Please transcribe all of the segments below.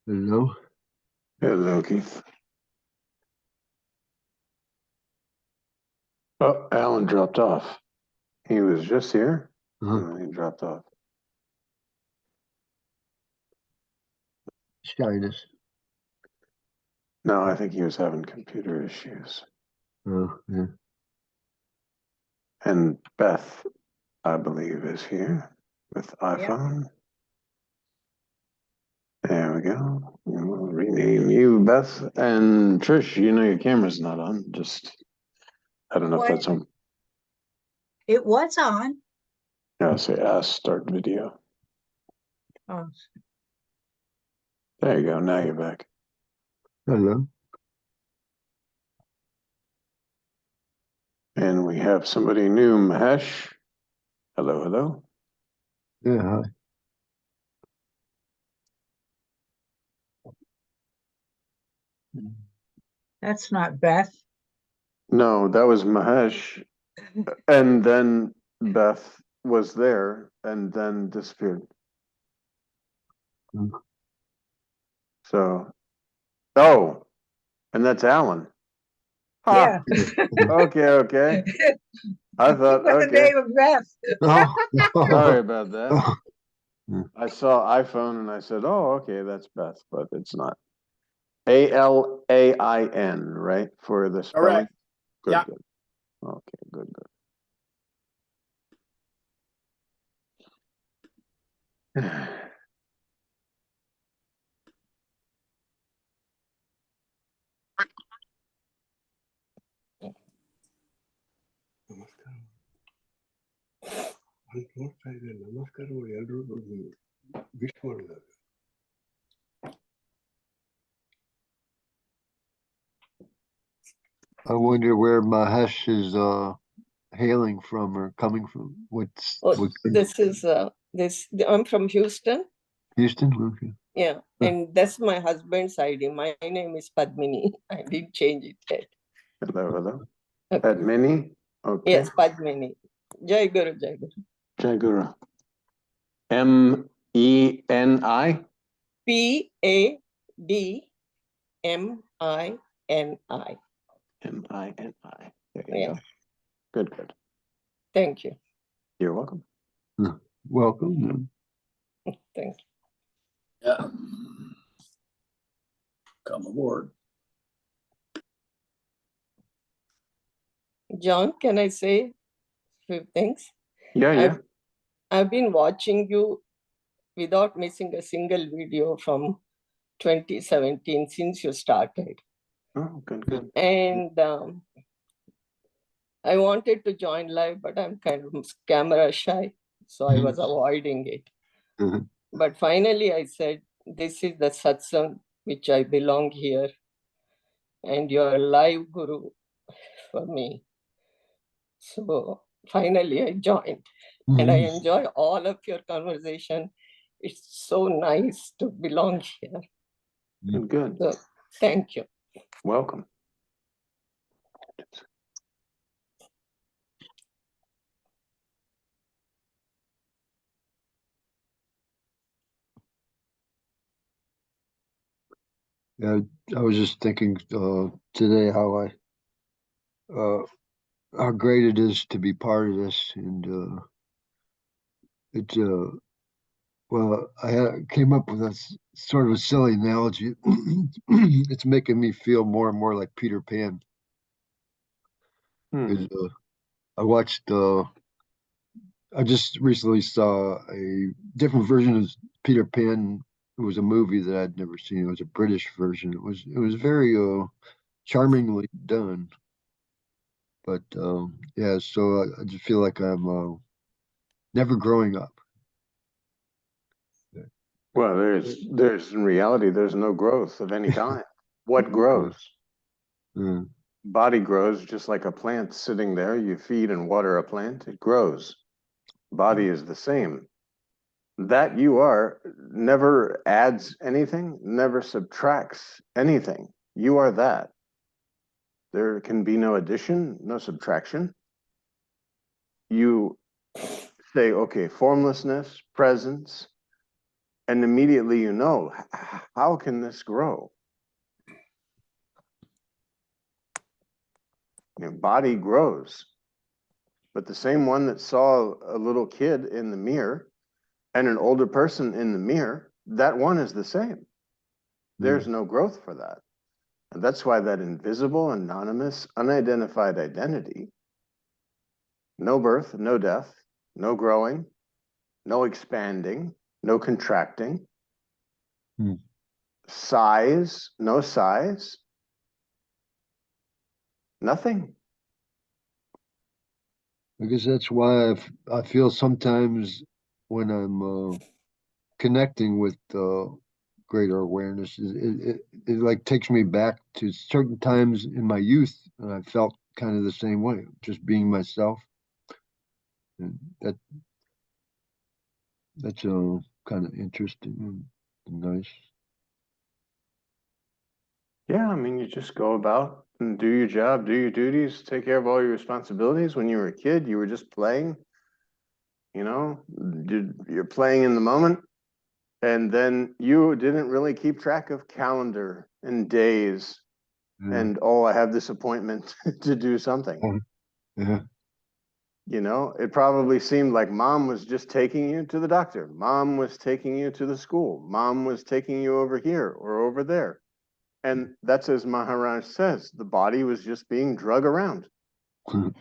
Hello. Hello, Keith. Oh, Alan dropped off. He was just here, and then he dropped off. Shyness. No, I think he was having computer issues. Oh, yeah. And Beth, I believe, is here with iPhone. Yep. There we go. We'll rename you Beth. And Trish, you know your camera's not on. Just, I don't know if that's on. It was on. Yeah, say ask start video. Oh. There you go. Now you're back. Hello. And we have somebody new, Mahesh. Hello, hello. Yeah, hi. That's not Beth. No, that was Mahesh. And then Beth was there and then disappeared. So, oh, and that's Alan. Yeah. Okay. I thought, the name of Beth. Sorry about that. I saw iPhone and I said, oh, okay, that's Beth, but it's not. Alain, right? For the spelling? Correct. Good, Yeah. good. Okay, good. I wonder where Mahesh is hailing from or coming from. I'm from Houston. Houston? Okay. Yeah, and that's my husband's ID. My name is Padmini. I didn't change it yet. Hello. Okay. Padmini? Okay. Yes, Padmini. Jai Guru, Jai Guru. Jai Guru. M-E-N-I? Padmini. M-I-N-I. There you go. Good. Thank you. You're welcome. Welcome. Thank you. Yeah. Come aboard. John, can I say a few things? Yeah. I've been watching you without missing a single video from 2017 since you started. Oh, good. And I wanted to join live, but I'm kind of camera shy, so I was avoiding it. But finally I said, this is the satsang which I belong here, and you're a live guru for me. So finally I joined, and I enjoy all of your conversation. It's so nice to belong here. Good. So, thank you. Welcome. Yeah, I was just thinking today how great it is to be part of this, and it's well, I came up with a sort of a silly analogy. It's making me feel more and more like Peter Pan. I watched. I just recently saw a different version of Peter Pan. It was a movie that I'd never seen. It was a British version. It was very charmingly done. But yeah, so I just feel like I'm never growing up. Well, there's in reality, there's no growth of any kind. What grows? Body grows just like a plant sitting there. You feed and water a plant, it grows. Body is the same. That you are never adds anything, never subtracts anything. You are that. There can be no addition, no subtraction. You say, okay, formlessness, presence, And immediately you know, how can this grow? Your body grows. But the same one that saw a little kid in the mirror and an older person in the mirror, that one is the same. There's no growth for that. And that's why that invisible, anonymous, unidentified identity, no birth, no death, no growing, no expanding, no contracting, size, no size, nothing. I guess that's why I feel sometimes when I'm connecting with greater awareness, it like takes me back to certain times in my youth, and I felt kind of the same way, just being myself. And that's kind of interesting and nice. Yeah, I mean, you just go about and do your job, do your duties, take care of all your responsibilities. When you were a kid, you were just playing, you know, you're playing in the moment. And then you didn't really keep track of calendar and days and, oh, I have this appointment to do something. Yeah. You know, it probably seemed like mom was just taking you to the doctor. Mom was taking you to the school. Mom was taking you over here or over there. And that's as Maharaj says, the body was just being drug around. And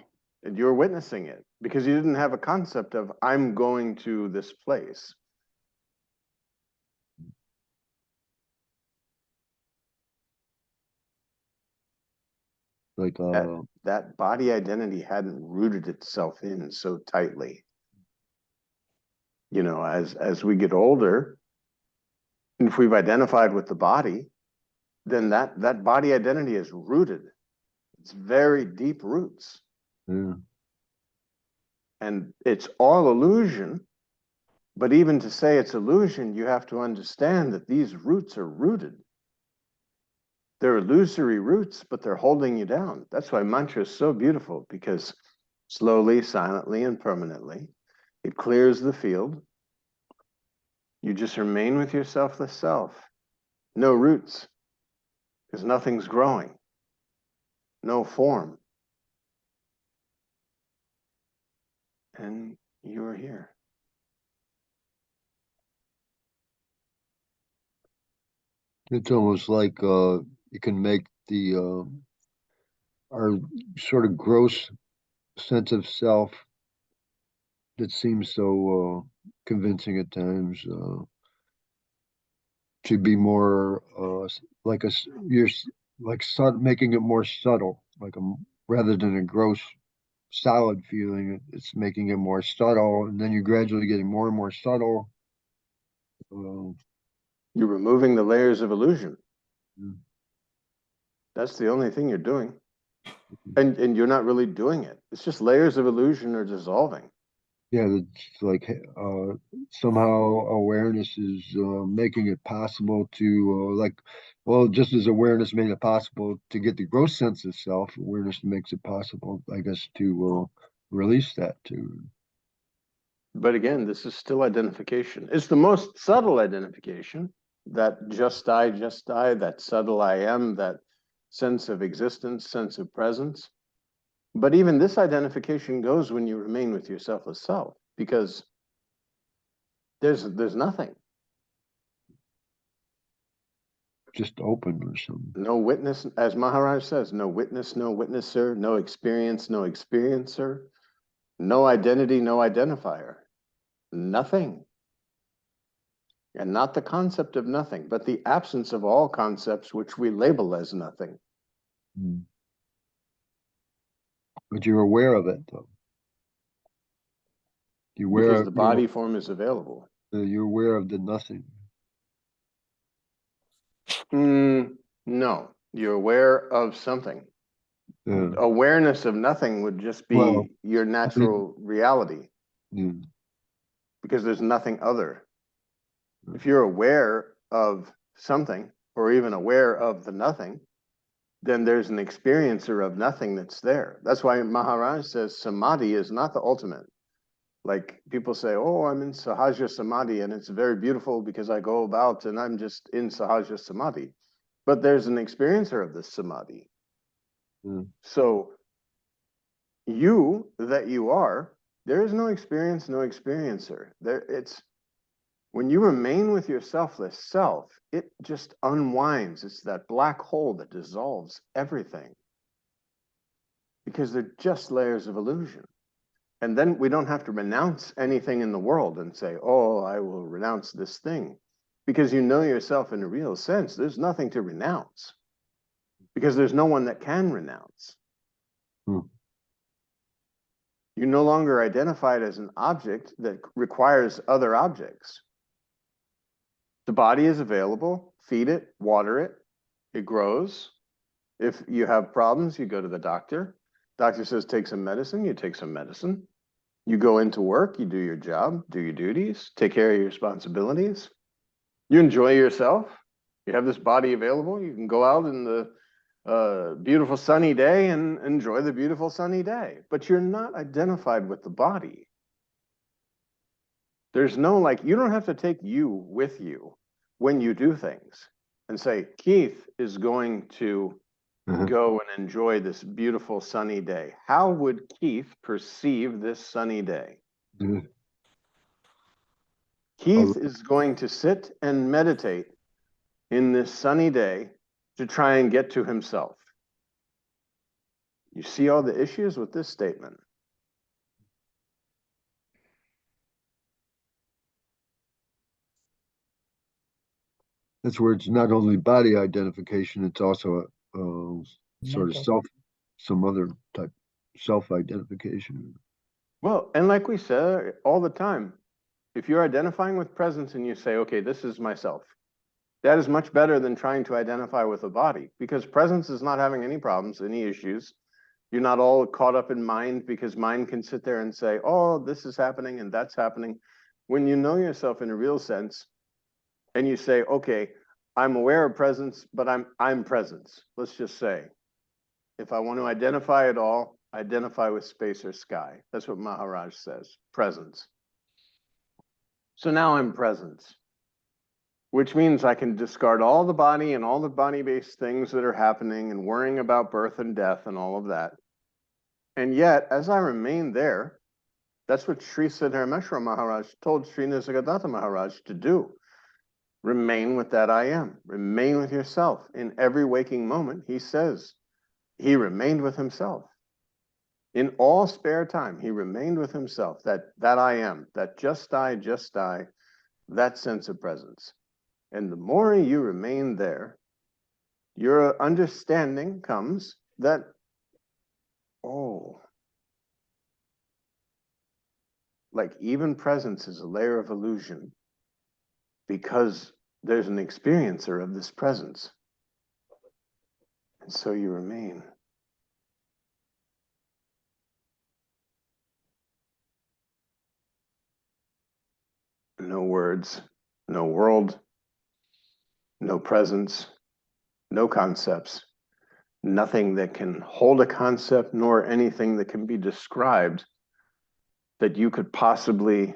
you're witnessing it because you didn't have a concept of, I'm going to this place. Like that body identity hadn't rooted itself in so tightly. You know, as we get older, if we've identified with the body, then that body identity is rooted. It's very deep roots. And it's all illusion. But even to say it's illusion, you have to understand that these roots are rooted. They're illusory roots, but they're holding you down. That's why mantra is so beautiful, because slowly, silently, and permanently, it clears the field. You just remain with your selfless self. No roots, because nothing's growing. No form. And you're here. It's almost like you can make our sort of gross sense of self that seems so convincing at times to be more like you're like making it more subtle, like rather than a gross solid feeling. It's making it more subtle, and then you're gradually getting more and more subtle. You're removing the layers of illusion. Yeah. That's the only thing you're doing. And you're not really doing it. It's just layers of illusion are dissolving. Yeah, it's like somehow awareness is making it possible to just as awareness made it possible to get the gross sense of self, awareness makes it possible, I guess, to release that too. But again, this is still identification. It's the most subtle identification, that just I, that subtle I am, that sense of existence, sense of presence. But even this identification goes when you remain with your selfless self, because there's nothing. Just open or something. No witness, as Maharaj says, no witness, no witnesser, no experience, no experiencer, no identity, no identifier. Nothing. And not the concept of nothing, but the absence of all concepts which we label as nothing. But you're aware of it, though. You're aware because the body form is available. You're aware of the nothing. No, you're aware of something. Awareness of nothing would just be your natural reality. Because there's nothing other. If you're aware of something, or even aware of the nothing, then there's an experiencer of nothing that's there. That's why Maharaj says samadhi is not the ultimate. Like people say, oh, I'm in Sahaja Samadhi and it's very beautiful because I go about and I'm just in Sahaja Samadhi. But there's an experiencer of this Samadhi. So you that you are, there is no experience, no experiencer. It's when you remain with your selfless self, it just unwinds. It's that black hole that dissolves everything. Because they're just layers of illusion. And then we don't have to renounce anything in the world and say, oh, I will renounce this thing. Because you know yourself in a real sense, there's nothing to renounce. Because there's no one that can renounce. You're no longer identified as an object that requires other objects. The body is available, feed it, water it, it grows. If you have problems, you go to the doctor. Doctor says, take some medicine, you take some medicine. You go into work, you do your job, do your duties, take care of your responsibilities. You enjoy yourself. You have this body available. You can go out in the beautiful sunny day and enjoy the beautiful sunny day. But you're not identified with the body. There's no, like, you don't have to take you with you when you do things and say, Keith is going to go and enjoy this beautiful sunny day. How would Keith perceive this sunny day? Keith is going to sit and meditate in this sunny day to try and get to himself. You see all the issues with this statement. That's where it's not only body identification, it's also sort of some other type self-identification. Well, and like we said all the time, if you're identifying with presence and you say, okay, this is myself, that is much better than trying to identify with a body, because presence is not having any problems, any issues. You're not all caught up in mind, because mind can sit there and say, oh, this is happening and that's happening. When you know yourself in a real sense and you say, okay, I'm aware of presence, but I'm presence. Let's just say, if I want to identify at all, identify with space or sky. That's what Maharaj says, presence. So now I'm presence, which means I can discard all the body and all the body-based things that are happening and worrying about birth and death and all of that. And yet, as I remain there, that's what Sri Siddharameshwara Maharaj told Sri Nisargadatta Maharaj to do. Remain with that I am. Remain with yourself. In every waking moment, he says, he remained with himself. In all spare time, he remained with himself, that I am, that just I, that sense of presence. And the more you remain there, your understanding comes that, oh, like even presence is a layer of illusion because there's an experiencer of this presence. And so you remain. No words, no world, no presence, no concepts, nothing that can hold a concept, nor anything that can be described that you could possibly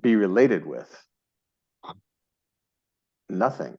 be related with. Nothing.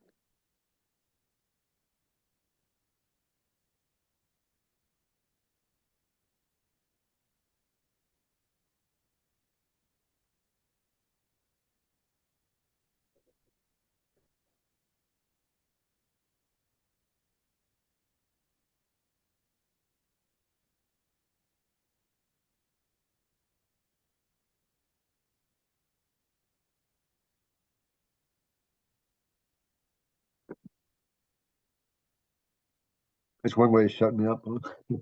It's one way to shut me up, huh?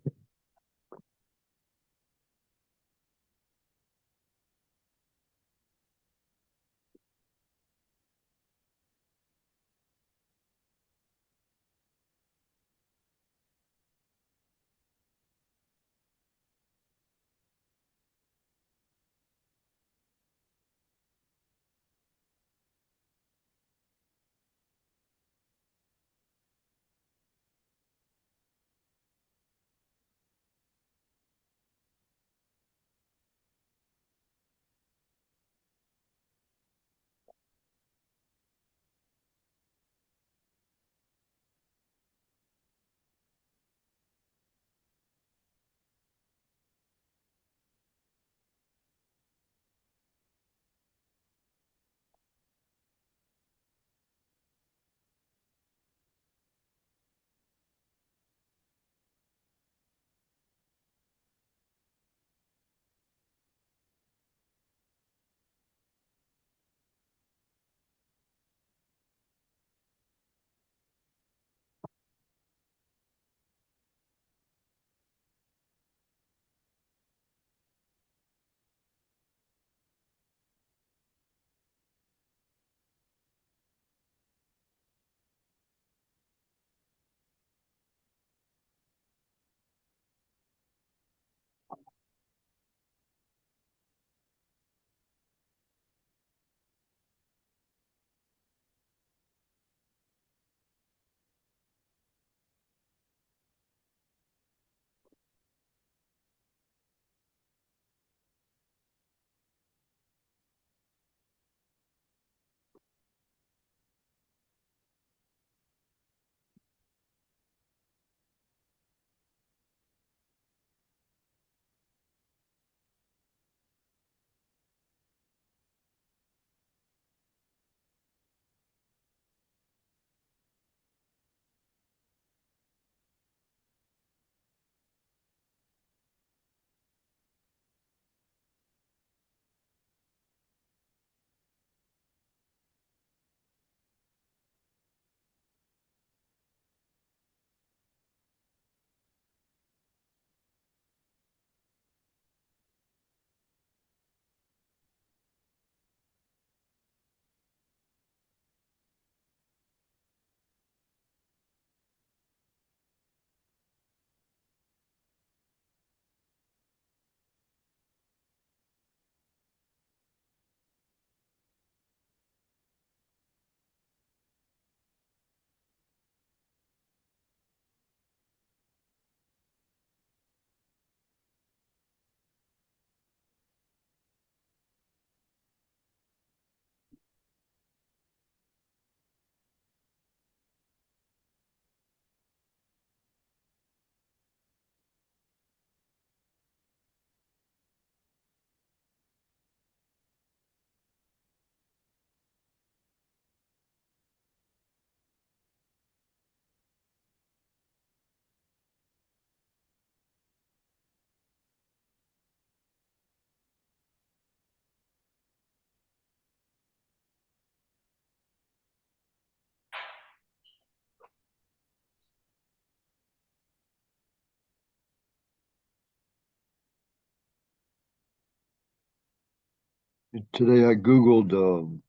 Today I Googled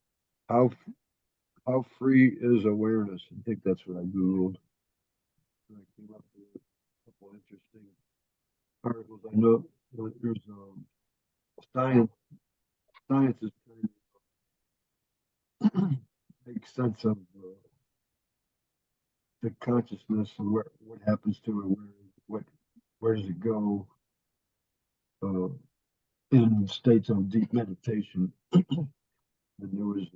how how free is awareness? I think that's what I Googled. And I came up with a couple interesting articles. I know that there's science science is trying to make sense of the consciousness and what happens to it, where does it go uh, in states of deep meditation. And there was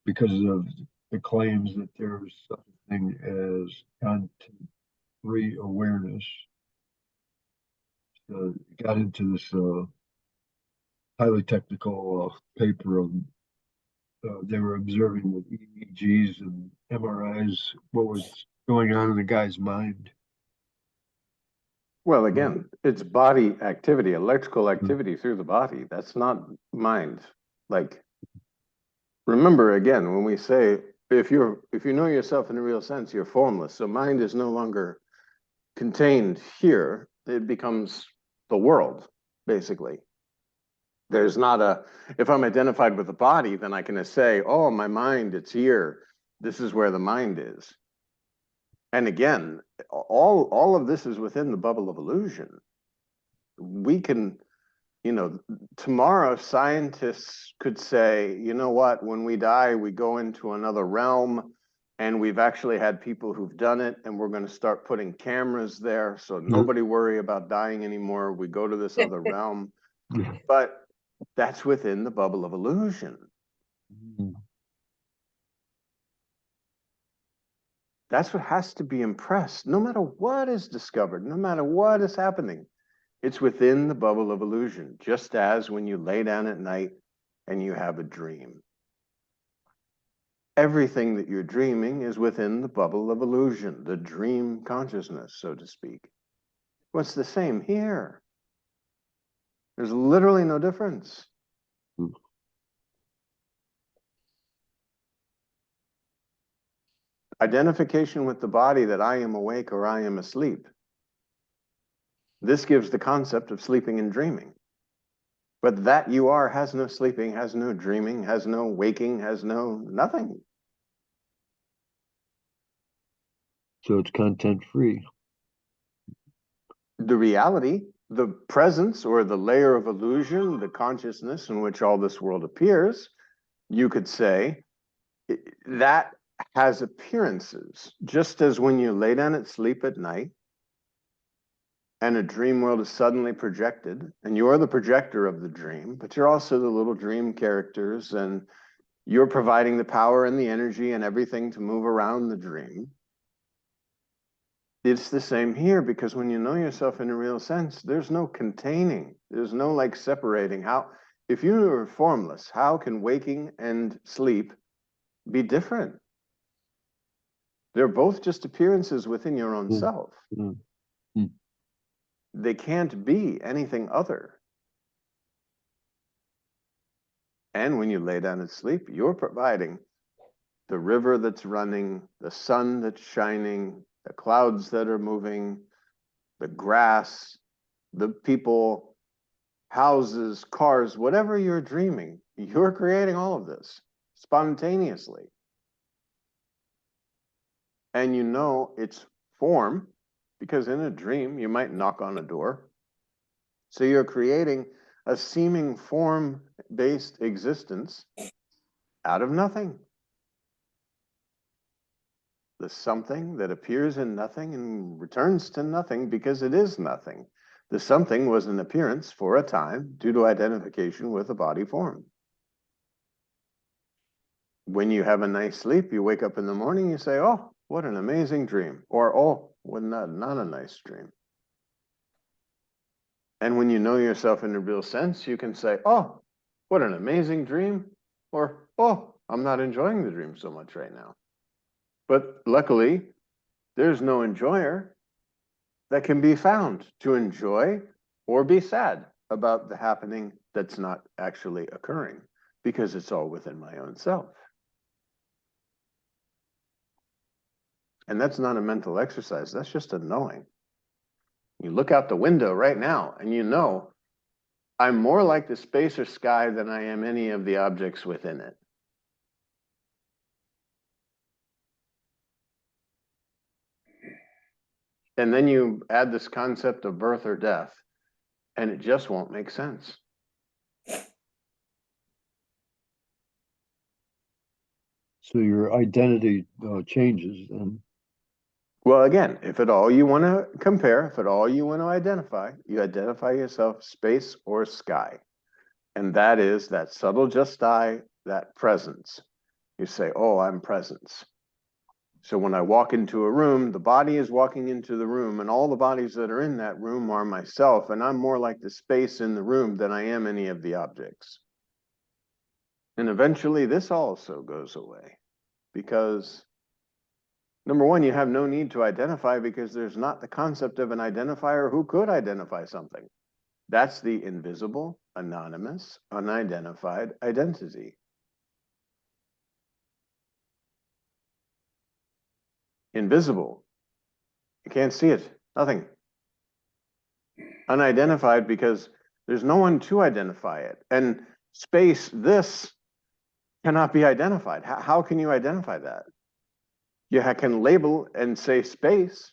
because of the claims that there's such a thing as content-free awareness. Got into this highly technical paper of they were observing with EEGs and MRIs what was going on in the guy's mind. Well, again, it's body activity, electrical activity through the body. That's not mind. Like, remember again, when we say, if you know yourself in a real sense, you're formless. So mind is no longer contained here. It becomes the world, basically. There's not a, if I'm identified with the body, then I can say, oh, my mind, it's here. This is where the mind is. And again, all of this is within the bubble of illusion. We can, you know, tomorrow scientists could say, you know what, when we die, we go into another realm, and we've actually had people who've done it, and we're going to start putting cameras there, so nobody worry about dying anymore. We go to this other realm. But that's within the bubble of illusion. That's what has to be impressed. No matter what is discovered, no matter what is happening, it's within the bubble of illusion, just as when you lay down at night and you have a dream. Everything that you're dreaming is within the bubble of illusion, the dream consciousness, so to speak. What's the same here? There's literally no difference. Identification with the body that I am awake or I am asleep. This gives the concept of sleeping and dreaming. But that you are has no sleeping, has no dreaming, has no waking, has no nothing. So it's content free. The reality, the presence or the layer of illusion, the consciousness in which all this world appears, you could say that has appearances, just as when you lay down at sleep at night and a dream world is suddenly projected, and you're the projector of the dream, but you're also the little dream characters, and you're providing the power and the energy and everything to move around the dream. It's the same here, because when you know yourself in a real sense, there's no containing. There's no like separating. How, if you are formless, how can waking and sleep be different? They're both just appearances within your own self. They can't be anything other. And when you lay down and sleep, you're providing the river that's running, the sun that's shining, the clouds that are moving, the grass, the people, houses, cars, whatever you're dreaming, you're creating all of this spontaneously. And you know it's form, because in a dream, you might knock on a door. So you're creating a seeming form-based existence out of nothing. The something that appears in nothing and returns to nothing because it is nothing. The something was an appearance for a time due to identification with a body form. When you have a nice sleep, you wake up in the morning, you say, oh, what an amazing dream. Or, oh, what not a nice dream. And when you know yourself in a real sense, you can say, oh, what an amazing dream. Or, oh, I'm not enjoying the dream so much right now. But luckily, there's no enjoyer that can be found to enjoy or be sad about the happening that's not actually occurring, because it's all within my own self. And that's not a mental exercise. That's just a knowing. You look out the window right now and you know I'm more like the space or sky than I am any of the objects within it. And then you add this concept of birth or death, and it just won't make sense. So your identity changes then. Well, again, if at all you want to compare, if at all you want to identify, you identify yourself space or sky. And that is that subtle just I, that presence. You say, oh, I'm presence. So when I walk into a room, the body is walking into the room, and all the bodies that are in that room are myself, and I'm more like the space in the room than I am any of the objects. And eventually this also goes away, because number one, you have no need to identify, because there's not the concept of an identifier who could identify something. That's the invisible, anonymous, unidentified identity. Invisible. You can't see it. Nothing. Unidentified because there's no one to identify it. And space, this cannot be identified. How can you identify that? You can label and say space,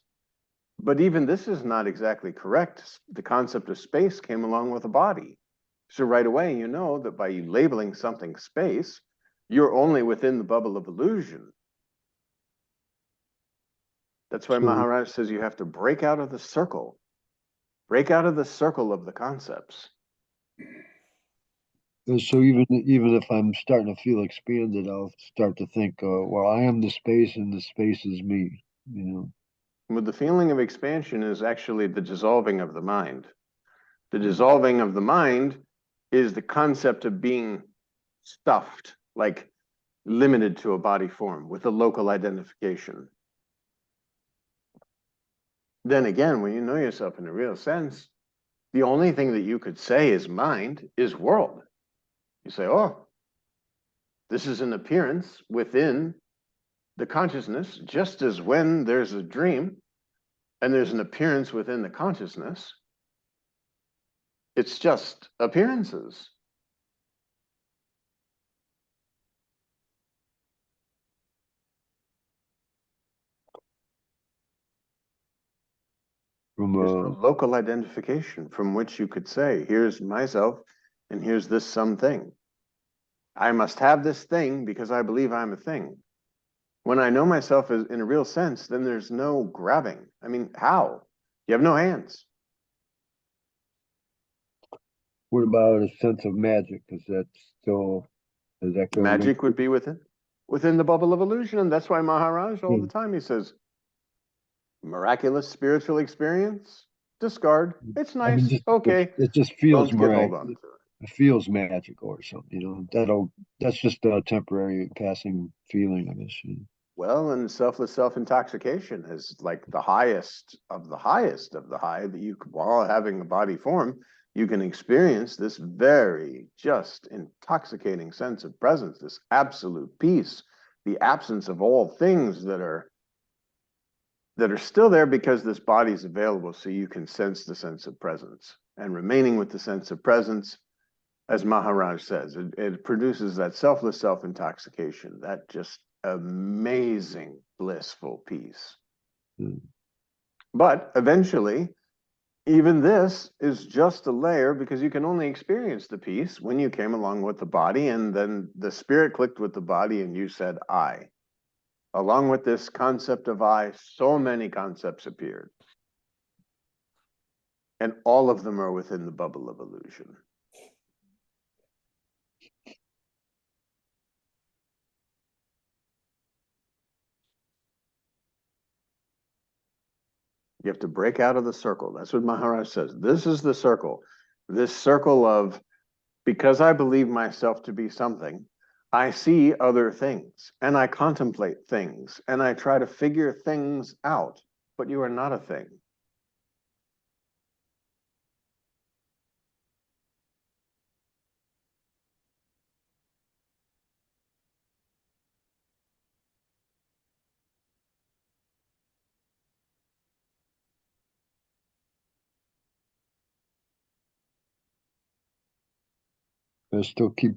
but even this is not exactly correct. The concept of space came along with a body. So right away, you know that by you labeling something space, you're only within the bubble of illusion. That's why Maharaj says you have to break out of the circle. Break out of the circle of the concepts. So even if I'm starting to feel expanded, I'll start to think, well, I am the space and the space is me, you know. With the feeling of expansion is actually the dissolving of the mind. The dissolving of the mind is the concept of being stuffed, like limited to a body form with a local identification. Then again, when you know yourself in a real sense, the only thing that you could say is mind is world. You say, oh, this is an appearance within the consciousness, just as when there's a dream and there's an appearance within the consciousness, it's just appearances. There's no local identification from which you could say, here's myself and here's this something. I must have this thing because I believe I'm a thing. When I know myself as, in a real sense, then there's no grabbing. I mean, how? You have no hands. What about a sense of magic? Is that still, is that going Magic would be within the bubble of illusion. And that's why Maharaj all the time, he says, miraculous spiritual experience, discard. It's nice. I mean, okay. it just feels Don't get hold on to miraculous. It feels magical or something, you know. That's just a temporary passing feeling, I guess. You know. Well, and selfless self-intoxication is like the highest of the highest of the high that you, while having a body form, you can experience this very just intoxicating sense of presence, this absolute peace, the absence of all things that are still there because this body is available, so you can sense the sense of presence. And remaining with the sense of presence, as Maharaj says, it produces that selfless self-intoxication, that just amazing, blissful peace. But eventually, even this is just a layer, because you can only experience the peace when you came along with the body, and then the spirit clicked with the body and you said, I. Along with this concept of I, so many concepts appeared. And all of them are within the bubble of illusion. You have to break out of the circle. That's what Maharaj says. This is the circle. This circle of, because I believe myself to be something, I see other things and I contemplate things and I try to figure things out, but you are not a thing. I still keep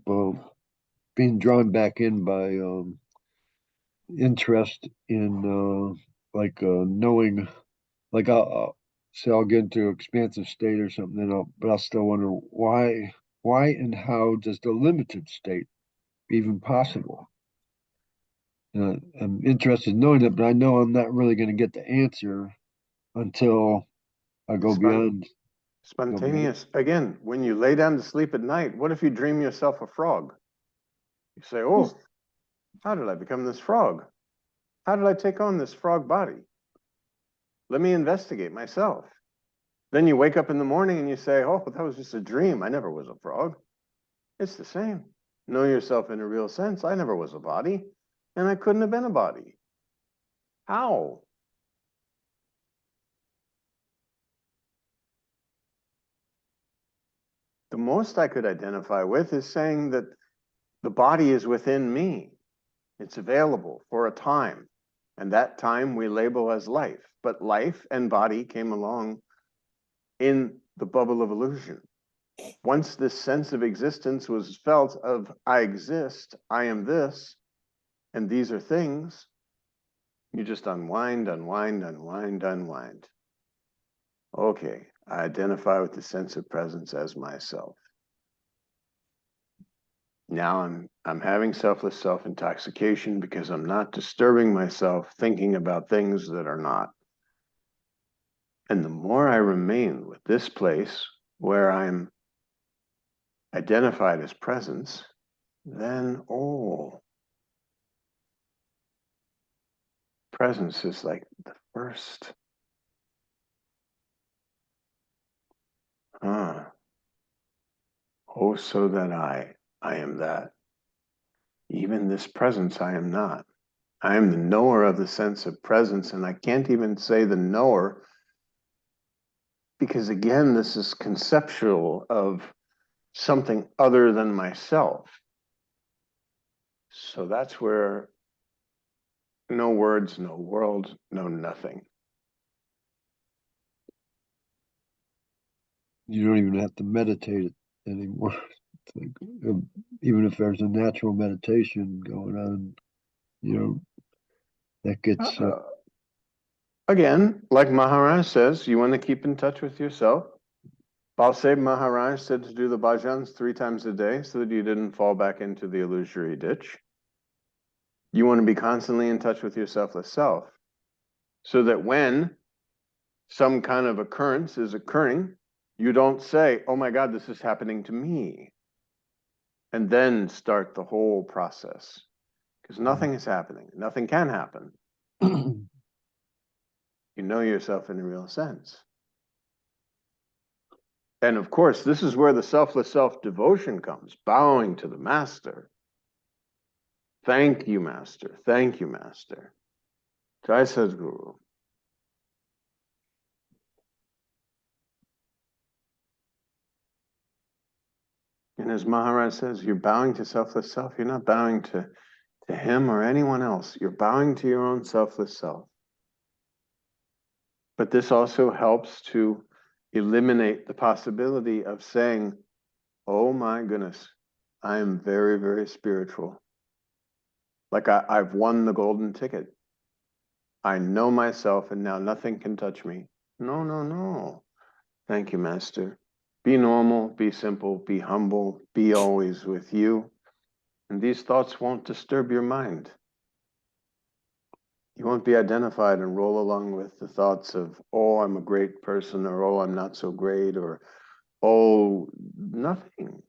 being drawn back in by interest in knowing. Like I'll say I'll get into expansive state or something, but I'll still wonder why and how does the limited state even possible? I'm interested in knowing that, but I know I'm not really going to get the answer until I go beyond. Spontaneous. Again, when you lay down to sleep at night, what if you dream yourself a frog? You say, oh, how did I become this frog? How did I take on this frog body? Let me investigate myself. Then you wake up in the morning and you say, oh, that was just a dream. I never was a frog. It's the same. Know yourself in a real sense. I never was a body, and I couldn't have been a body. How? The most I could identify with is saying that the body is within me. It's available for a time, and that time we label as life. But life and body came along in the bubble of illusion. Once this sense of existence was felt of I exist, I am this, and these are things, you just unwind, unwind, unwind, unwind. Okay, I identify with the sense of presence as myself. Now I'm having selfless self-intoxication because I'm not disturbing myself thinking about things that are not. And the more I remain with this place where I'm identified as presence, then, presence is like the first. Oh, so that I am that. Even this presence, I am not. I am the knower of the sense of presence, and I can't even say the knower because, again, this is conceptual of something other than myself. So that's where no words, no world, no nothing. You don't even have to meditate anymore. Like, even if there's a natural meditation going on, that gets. Again, like Maharaj says, you want to keep in touch with yourself. Balsab Maharaj said to do the bhajans 3 times a day so that you didn't fall back into the illusory ditch. You want to be constantly in touch with your selfless self so that when some kind of occurrence is occurring, you don't say, oh my God, this is happening to me. And then start the whole process because nothing is happening. Nothing can happen. You know yourself in a real sense. And of course, this is where the selfless self-devotion comes, bowing to the master. Thank you, master. Thank you, master. Jai Sadguru. And as Maharaj says, you're bowing to selfless self. You're not bowing to him or anyone else. You're bowing to your own selfless self. But this also helps to eliminate the possibility of saying, oh my goodness, I am very, very spiritual. Like I've won the golden ticket. I know myself and now nothing can touch me. No, no, no. Thank you, Master. Be normal, be simple, be humble, be always with you. And these thoughts won't disturb your mind. You won't be identified and roll along with the thoughts of, oh, I'm a great person, or oh, I'm not so great, or oh, nothing.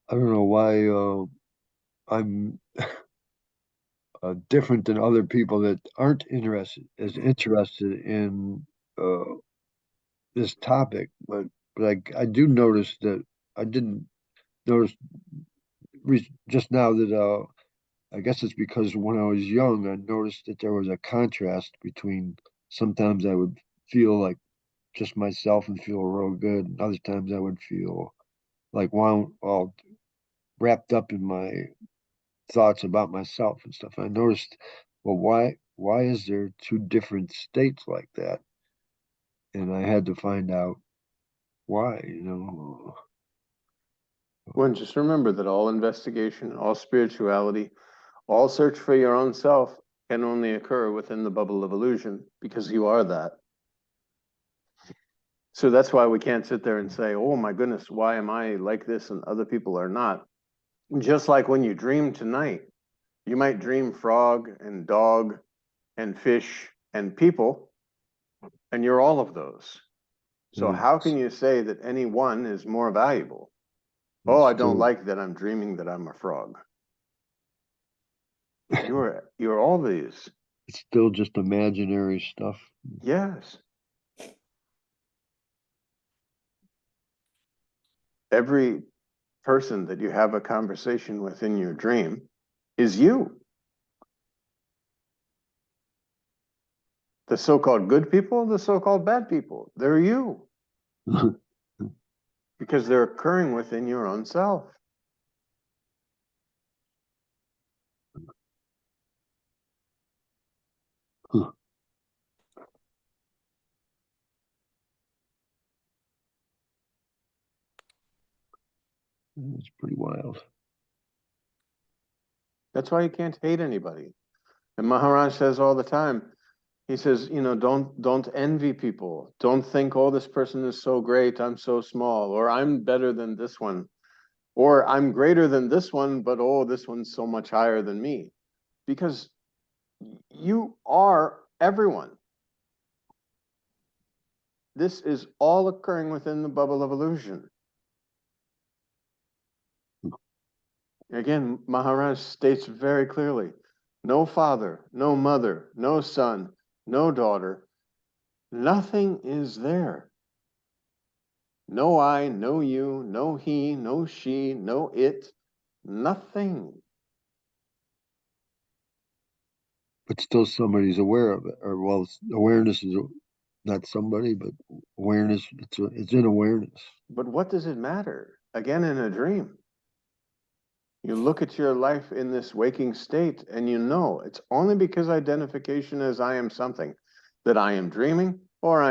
I don't know why I'm different than other people that aren't interested in this topic, but I do notice that I didn't notice just now that I guess it's because when I was young, I noticed that there was a contrast between sometimes I would feel like just myself and feel real good, and other times I would feel like all wrapped up in my thoughts about myself and stuff. I noticed, well, why is there two different states like that? And I had to find out why, you know. Well, just remember that all investigation, all spirituality, all search for your own self can only occur within the bubble of illusion, because you are that. So that's why we can't sit there and say, oh my goodness, why am I like this and other people are not? Just like when you dream tonight, you might dream frog and dog and fish and people, and you're all of those. So how can you say that any one is more valuable? Oh, I don't like that I'm dreaming that I'm a frog. You're all these. It's still just imaginary stuff. Yes. Every person that you have a conversation with in your dream is you. The so-called good people, the so-called bad people, they're you. Because they're occurring within your own self. It's pretty wild. That's why you can't hate anybody. And Maharaj says all the time, he says, you know, don't envy people. Don't think, oh, this person is so great, I'm so small, or I'm better than this one, or I'm greater than this one, but oh, this one's so much higher than me. Because you are everyone. This is all occurring within the bubble of illusion. Again, Maharaj states very clearly, no father, no mother, no son, no daughter, nothing is there. No I, no you, no he, no she, no it, nothing. But still somebody's aware of it. Or, well, awareness is not somebody, but awareness, it's in awareness. But what does it matter? Again, in a dream. You look at your life in this waking state and you know it's only because identification as I am something that I am dreaming or I am